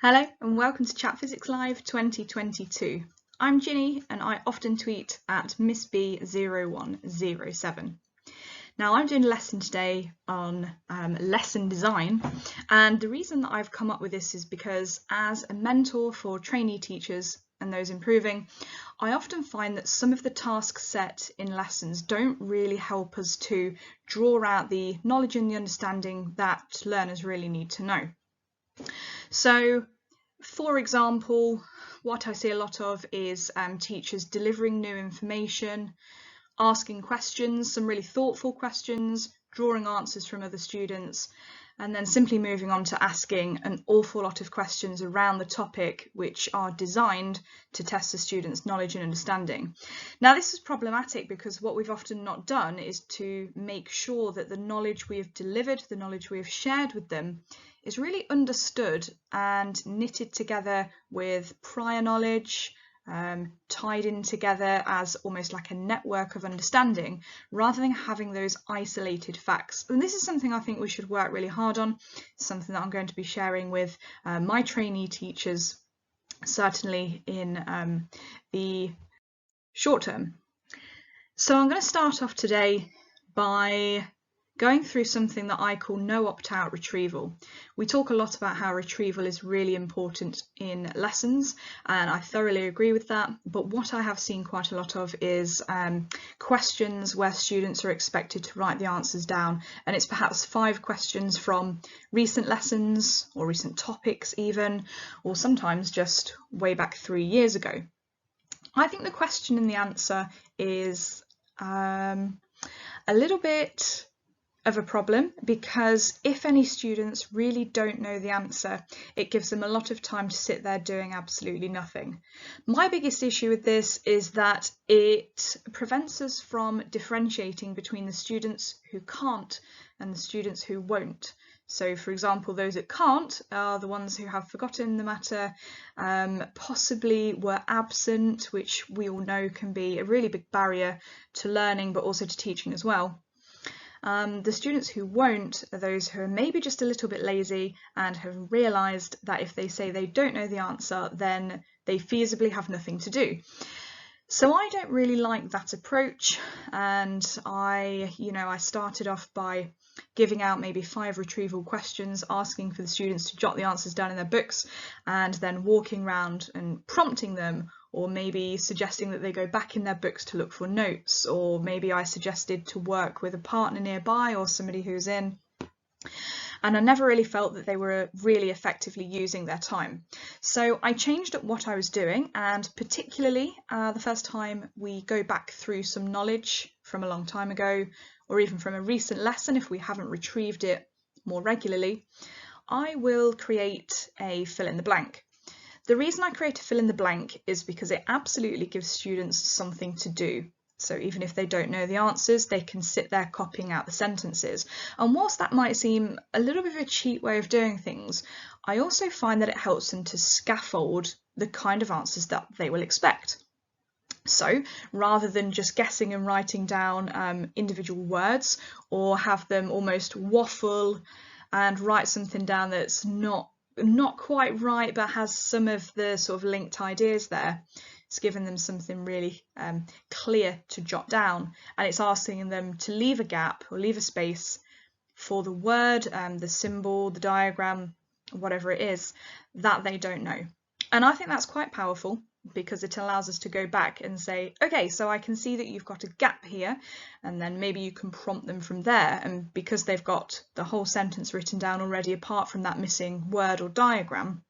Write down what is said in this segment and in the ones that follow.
Hello and welcome to Chat Physics Live 2022. I'm Jinny and I often tweet at MissB0107. Now I'm doing a lesson today on lesson design, and the reason that I've come up with this is because as a mentor for trainee teachers and those improving, I often find that some of the tasks set in lessons don't really help us to draw out the knowledge and the understanding that learners really need to know. So, for example, what I see a lot of is teachers delivering new information, asking questions, some really thoughtful questions, drawing answers from other students, and then simply moving on to asking an awful lot of questions around the topic which are designed to test the students' knowledge and understanding. Now this is problematic because what we've often not done is to make sure that the knowledge we have delivered, the knowledge we have shared with them, is really understood and knitted together with prior knowledge, tied in together as almost like a network of understanding, rather than having those isolated facts. And this is something I think we should work really hard on. It's something that I'm going to be sharing with my trainee teachers, certainly in the short term. So I'm going to start off today by going through something that I call no opt-out retrieval. We talk a lot about how retrieval is really important in lessons, and I thoroughly agree with that, but what I have seen quite a lot of is questions where students are expected to write the answers down, and it's perhaps 5 questions from recent lessons or recent topics even, or sometimes just way back 3 years ago. I think the question and the answer is a little bit of a problem, because if any students really don't know the answer, it gives them a lot of time to sit there doing absolutely nothing. My biggest issue with this is that it prevents us from differentiating between the students who can't and the students who won't. So for example, those that can't are the ones who have forgotten the matter, possibly were absent, which we all know can be a really big barrier to learning but also to teaching as well. The students who won't are those who are maybe just a little bit lazy and have realised that if they say they don't know the answer, then they feasibly have nothing to do. So I don't really like that approach, and I started off by giving out maybe 5 retrieval questions, asking for the students to jot the answers down in their books, and then walking around and prompting them, or maybe suggesting that they go back in their books to look for notes, or maybe I suggested to work with a partner nearby or somebody who's in. And I never really felt that they were really effectively using their time. So I changed up what I was doing, and particularly the first time we go back through some knowledge from a long time ago, or even from a recent lesson if we haven't retrieved it more regularly, I will create a fill in the blank. The reason I create a fill in the blank is because it absolutely gives students something to do. So even if they don't know the answers, they can sit there copying out the sentences. And whilst that might seem a little bit of a cheap way of doing things, I also find that it helps them to scaffold the kind of answers that they will expect. So rather than just guessing and writing down individual words, or have them almost waffle and write something down that's not quite right but has some of the sort of linked ideas there, it's given them something really clear to jot down, and it's asking them to leave a gap or leave a space for the word, the symbol, the diagram, whatever it is that they don't know. And I think that's quite powerful, because it allows us to go back and say, okay, so I can see that you've got a gap here, and then maybe you can prompt them from there, and because they've got the whole sentence written down already apart from that missing word or diagram,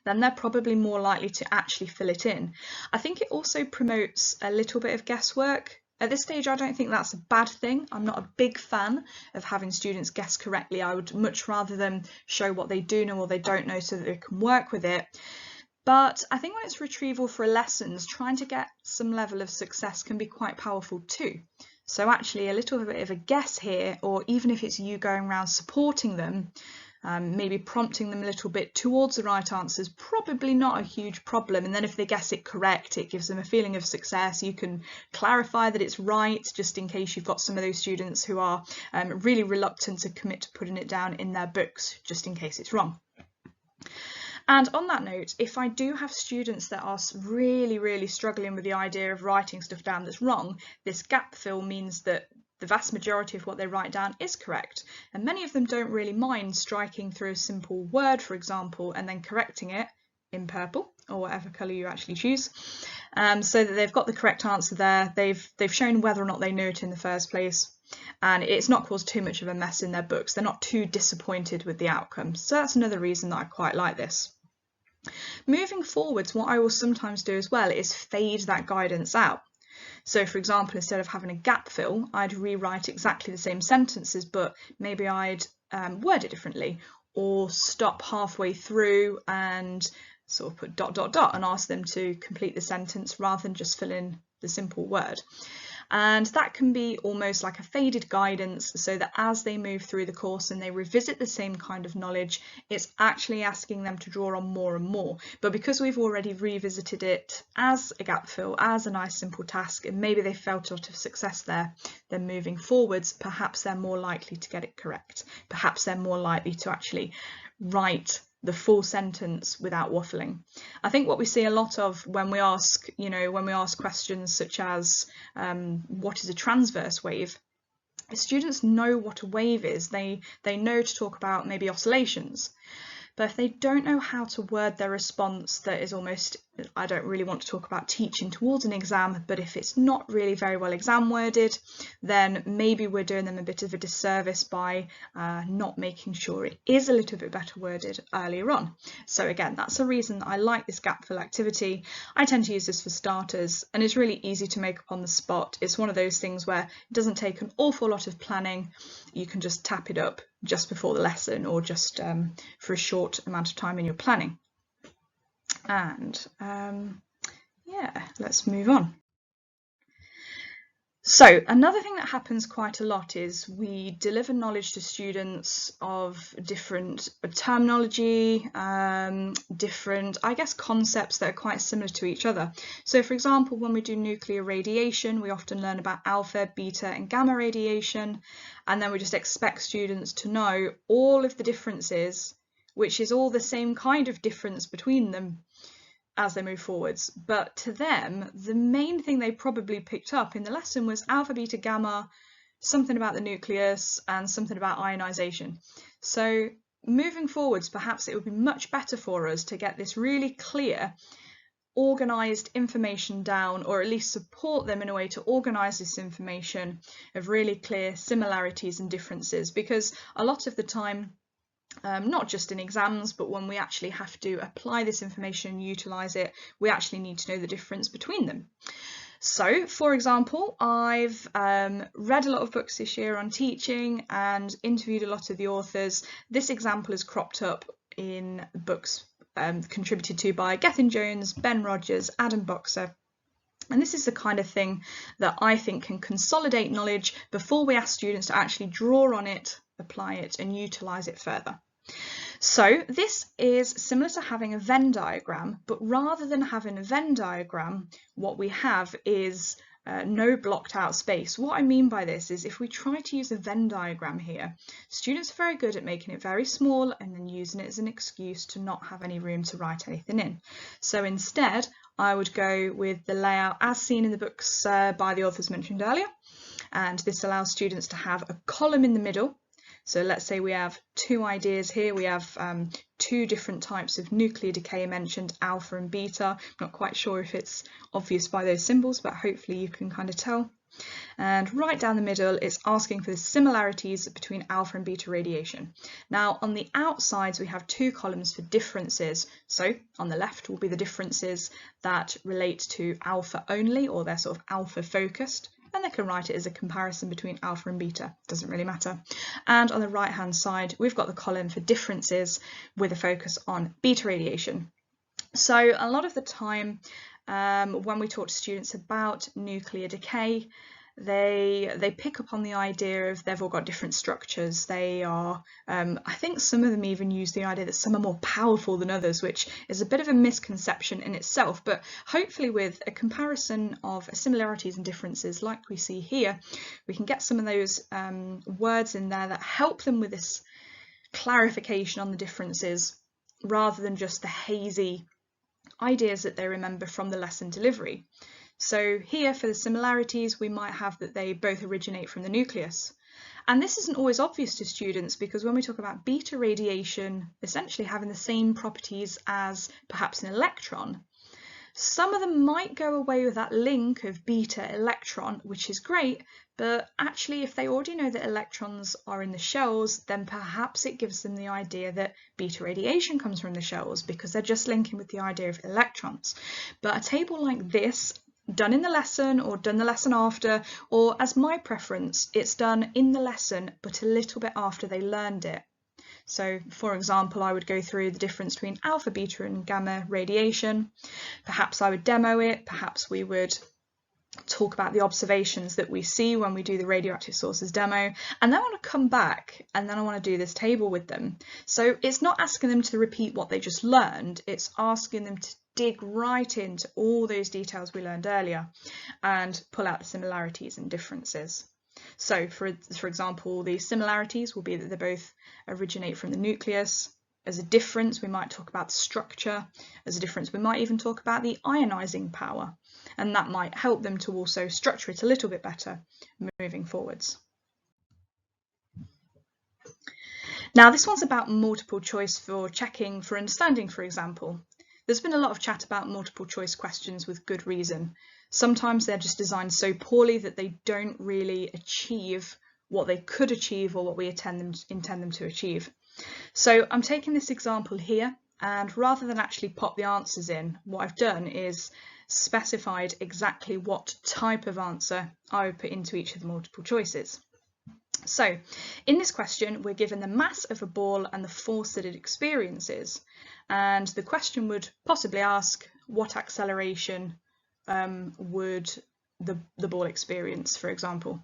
then they're probably more likely to actually fill it in. I think it also promotes a little bit of guesswork. At this stage, I don't think that's a bad thing. I'm not a big fan of having students guess correctly. I would much rather them show what they do know or they don't know so that they can work with it. But I think when it's retrieval for lessons, trying to get some level of success can be quite powerful too. So actually a little bit of a guess here, or even if it's you going around supporting them, maybe prompting them a little bit towards the right answer is probably not a huge problem. And then if they guess it correct, it gives them a feeling of success. You can clarify that it's right, just in case you've got some of those students who are really reluctant to commit to putting it down in their books, just in case it's wrong. And on that note, if I do have students that are really struggling with the idea of writing stuff down that's wrong, this gap fill means that the vast majority of what they write down is correct. And many of them don't really mind striking through a simple word, for example, and then correcting it in purple or whatever colour you actually choose, so that they've got the correct answer there. They've shown whether or not they knew it in the first place, and it's not caused too much of a mess in their books. They're not too disappointed with the outcome. So that's another reason that I quite like this. Moving forwards, what I will sometimes do as well is fade that guidance out. So for example, instead of having a gap fill, I'd rewrite exactly the same sentences, but maybe I'd word it differently, or stop halfway through and sort of put ... and ask them to complete the sentence rather than just fill in the simple word. And that can be almost like a faded guidance, so that as they move through the course and they revisit the same kind of knowledge, it's actually asking them to draw on more and more. But because we've already revisited it as a gap fill, as a nice simple task, and maybe they felt a lot of success there, then moving forwards, perhaps they're more likely to get it correct. Perhaps they're more likely to actually write the full sentence without waffling. I think what we see a lot of when we ask, when we ask questions such as what is a transverse wave, students know what a wave is. They know to talk about maybe oscillations, but if they don't know how to word their response, that is almost, I don't really want to talk about teaching towards an exam, but if it's not really very well exam worded, then maybe we're doing them a bit of a disservice by not making sure it is a little bit better worded earlier on. So again, that's a reason that I like this gap fill activity. I tend to use this for starters, and it's really easy to make up on the spot. It's one of those things where it doesn't take an awful lot of planning. You can just tap it up just before the lesson, or just for a short amount of time in your planning. And yeah, let's move on. So another thing that happens quite a lot is we deliver knowledge to students of different terminology, different, I guess, concepts that are quite similar to each other. So for example, when we do nuclear radiation, we often learn about alpha, beta and gamma radiation, and then we just expect students to know all of the differences, which is all the same kind of difference between them as they move forwards. But to them, the main thing they probably picked up in the lesson was alpha, beta, gamma, something about the nucleus and something about ionization. So moving forwards, perhaps it would be much better for us to get this really clear, organised information down, or at least support them in a way to organise this information of really clear similarities and differences, because a lot of the time, not just in exams, but when we actually have to apply this information and utilise it, we actually need to know the difference between them. So, for example, I've read a lot of books this year on teaching and interviewed a lot of the authors. This example is cropped up in books contributed to by Gethin Jones, Ben Rogers, Adam Boxer. And this is the kind of thing that I think can consolidate knowledge before we ask students to actually draw on it, apply it and utilise it further. So this is similar to having a Venn diagram, but rather than having a Venn diagram, what we have is no blocked out space. What I mean by this is, if we try to use a Venn diagram here, students are very good at making it very small and then using it as an excuse to not have any room to write anything in. So instead, I would go with the layout as seen in the books by the authors mentioned earlier, and this allows students to have a column in the middle. So let's say we have two ideas here. We have two different types of nuclear decay mentioned, alpha and beta. I'm not quite sure if it's obvious by those symbols, but hopefully you can kind of tell. And right down the middle, it's asking for the similarities between alpha and beta radiation. Now on the outsides, we have two columns for differences. So on the left will be the differences that relate to alpha only, or they're sort of alpha focused. And they can write it as a comparison between alpha and beta, doesn't really matter. And on the right hand side, we've got the column for differences with a focus on beta radiation. So a lot of the time when we talk to students about nuclear decay, they pick up on the idea of they've all got different structures. They are, I think some of them even use the idea that some are more powerful than others, which is a bit of a misconception in itself. But hopefully with a comparison of similarities and differences like we see here, we can get some of those words in there that help them with this clarification on the differences, rather than just the hazy ideas that they remember from the lesson delivery. So here for the similarities, we might have that they both originate from the nucleus. And this isn't always obvious to students, because when we talk about beta radiation essentially having the same properties as perhaps an electron, some of them might go away with that link of beta electron, which is great, but actually if they already know that electrons are in the shells, then perhaps it gives them the idea that beta radiation comes from the shells, because they're just linking with the idea of electrons. But a table like this, done in the lesson or done the lesson after, or as my preference, it's done in the lesson but a little bit after they learned it. So for example, I would go through the difference between alpha, beta and gamma radiation. Perhaps I would demo it, perhaps we would talk about the observations that we see when we do the radioactive sources demo, and then I want to come back and then I want to do this table with them. So it's not asking them to repeat what they just learned, it's asking them to dig right into all those details we learned earlier and pull out the similarities and differences. So for example, the similarities will be that they both originate from the nucleus. As a difference, we might talk about the structure. As a difference, we might even talk about the ionizing power, and that might help them to also structure it a little bit better moving forwards. Now this one's about multiple choice for checking for understanding, for example. There's been a lot of chat about multiple choice questions with good reason. Sometimes they're just designed so poorly that they don't really achieve what they could achieve or what we intend them to achieve. So I'm taking this example here, and rather than actually pop the answers in, what I've done is specified exactly what type of answer I would put into each of the multiple choices. So in this question, we're given the mass of a ball and the force that it experiences. And the question would possibly ask what acceleration would the ball experience, for example.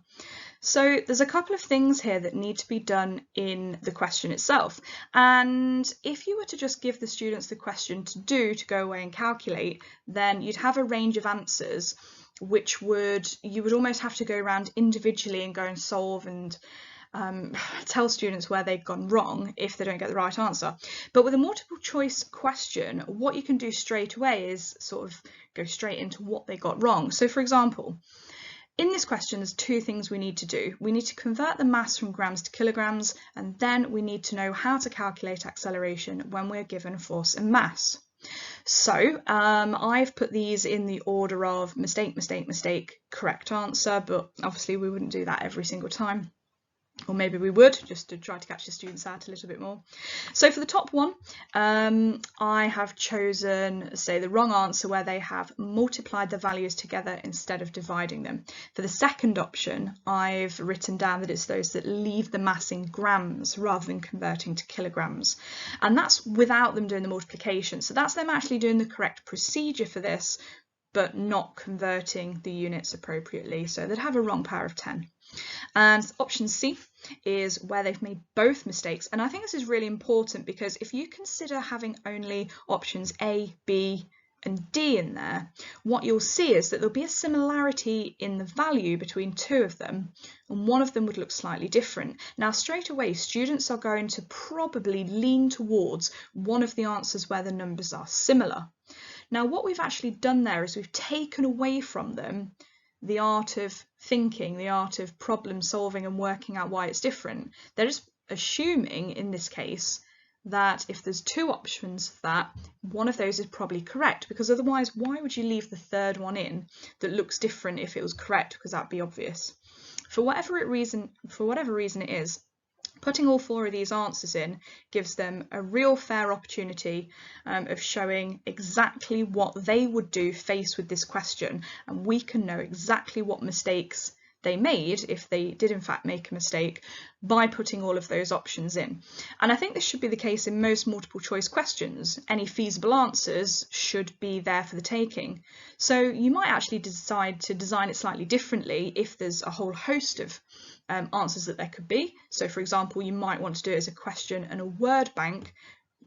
So there's a couple of things here that need to be done in the question itself. And if you were to just give the students the question to go away and calculate, then you'd have a range of answers which you would almost have to go around individually and go and solve and tell students where they've gone wrong if they don't get the right answer. But with a multiple choice question, what you can do straight away is sort of go straight into what they got wrong. So for example, in this question, there's two things we need to do. We need to convert the mass from grams to kilograms, and then we need to know how to calculate acceleration when we're given force and mass. So I've put these in the order of mistake, mistake, mistake, correct answer, but obviously we wouldn't do that every single time. Or maybe we would, just to try to catch the students out a little bit more. So for the top one, I have chosen, say, the wrong answer where they have multiplied the values together instead of dividing them. For the second option, I've written down that it's those that leave the mass in grams rather than converting to kilograms. And that's without them doing the multiplication. So that's them actually doing the correct procedure for this, but not converting the units appropriately. So they'd have a wrong power of 10. And option C is where they've made both mistakes. And I think this is really important, because if you consider having only options A, B and D in there, what you'll see is that there'll be a similarity in the value between two of them, and one of them would look slightly different. Now straight away, students are going to probably lean towards one of the answers where the numbers are similar. Now what we've actually done there is we've taken away from them the art of thinking, the art of problem solving and working out why it's different. They're just assuming in this case that if there's two options for that, one of those is probably correct, because otherwise why would you leave the third one in that looks different if it was correct, because that'd be obvious. For whatever reason it is, putting all four of these answers in gives them a real fair opportunity of showing exactly what they would do faced with this question, and we can know exactly what mistakes they made, if they did in fact make a mistake, by putting all of those options in. And I think this should be the case in most multiple choice questions. Any feasible answers should be there for the taking. So you might actually decide to design it slightly differently if there's a whole host of answers that there could be. So for example, you might want to do it as a question and a word bank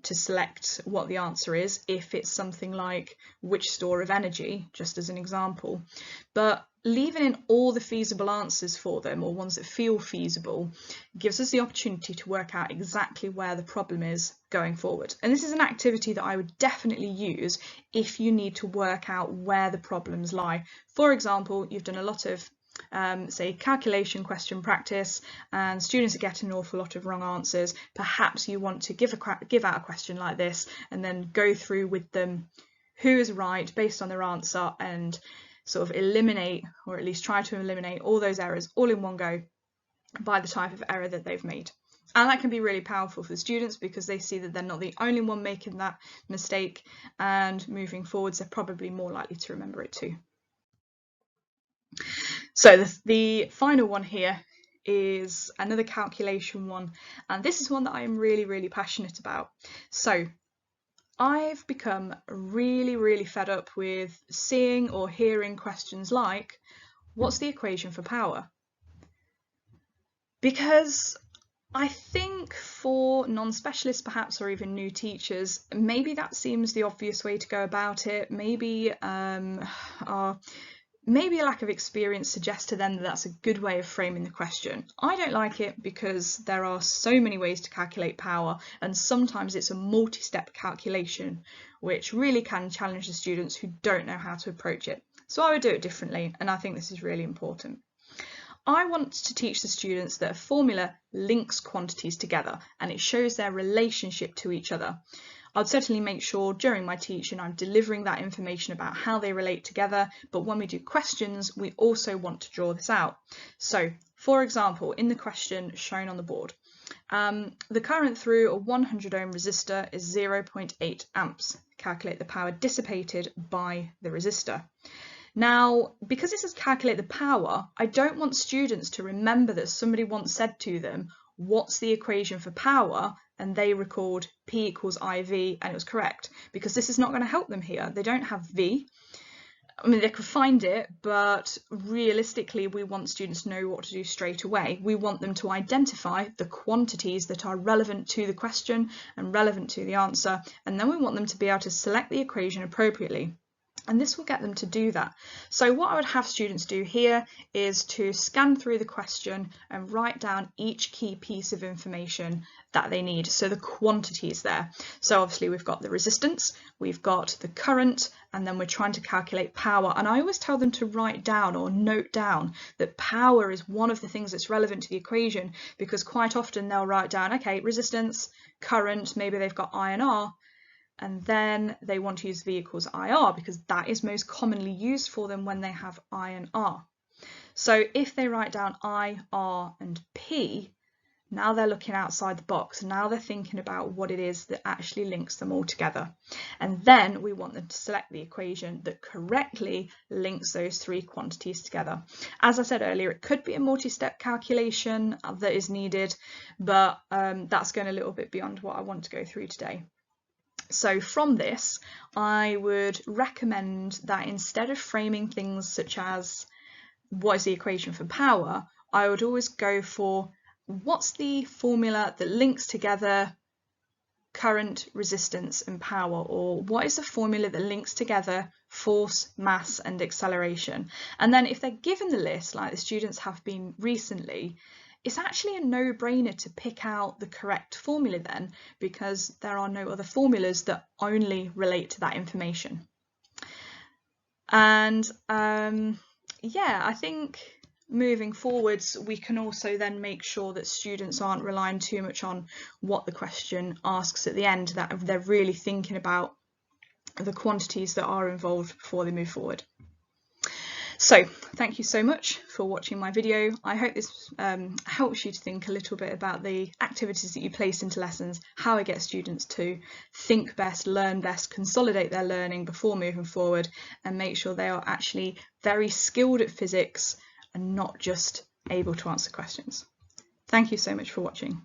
to select what the answer is if it's something like which store of energy, just as an example. But leaving in all the feasible answers for them, or ones that feel feasible, gives us the opportunity to work out exactly where the problem is going forward. And this is an activity that I would definitely use if you need to work out where the problems lie. For example, you've done a lot of say calculation question practice and students are getting an awful lot of wrong answers. Perhaps you want to give out a question like this and then go through with them who is right based on their answer and sort of eliminate, or at least try to eliminate, all those errors all in one go by the type of error that they've made. And that can be really powerful for the students because they see that they're not the only one making that mistake, and moving forwards they're probably more likely to remember it too. So the final one here is another calculation one, and this is one that I am really passionate about. So I've become really fed up with seeing or hearing questions like, what's the equation for power? Because I think for non-specialists perhaps, or even new teachers, maybe that seems the obvious way to go about it. Maybe maybe a lack of experience suggests to them that that's a good way of framing the question. I don't like it because there are so many ways to calculate power, and sometimes it's a multi-step calculation which really can challenge the students who don't know how to approach it. So I would do it differently, and I think this is really important. I want to teach the students that a formula links quantities together and it shows their relationship to each other. I'd certainly make sure during my teaching I'm delivering that information about how they relate together, but when we do questions we also want to draw this out. So for example, in the question shown on the board, the current through a 100 ohm resistor is 0.8 amps. Calculate the power dissipated by the resistor. Now, because this is calculate the power, I don't want students to remember that somebody once said to them, what's the equation for power? And they record P equals IV and it was correct, because this is not going to help them here. They don't have V. I mean, they could find it, but realistically, we want students to know what to do straight away. We want them to identify the quantities that are relevant to the question and relevant to the answer, and then we want them to be able to select the equation appropriately. And this will get them to do that. So what I would have students do here is to scan through the question and write down each key piece of information that they need. So the quantities there. So obviously we've got the resistance, we've got the current, and then we're trying to calculate power. And I always tell them to write down or note down that power is one of the things that's relevant to the equation, because quite often they'll write down, okay, resistance, current, maybe they've got I and R, and then they want to use V equals IR because that is most commonly used for them when they have I and R. So if they write down I, R and P, now they're looking outside the box. Now they're thinking about what it is that actually links them all together. And then we want them to select the equation that correctly links those three quantities together. As I said earlier, it could be a multi-step calculation that is needed, but that's going a little bit beyond what I want to go through today. So from this, I would recommend that instead of framing things such as what is the equation for power, I would always go for what's the formula that links together current, resistance and power, or what is the formula that links together force, mass and acceleration. And then if they're given the list like the students have been recently, it's actually a no-brainer to pick out the correct formula then, because there are no other formulas that only relate to that information. And yeah, I think moving forwards we can also then make sure that students aren't relying too much on what the question asks at the end, that they're really thinking about the quantities that are involved before they move forward. So thank you so much for watching my video. I hope this helps you to think a little bit about the activities that you place into lessons, how I get students to think best, learn best, consolidate their learning before moving forward, and make sure they are actually very skilled at physics and not just able to answer questions. Thank you so much for watching.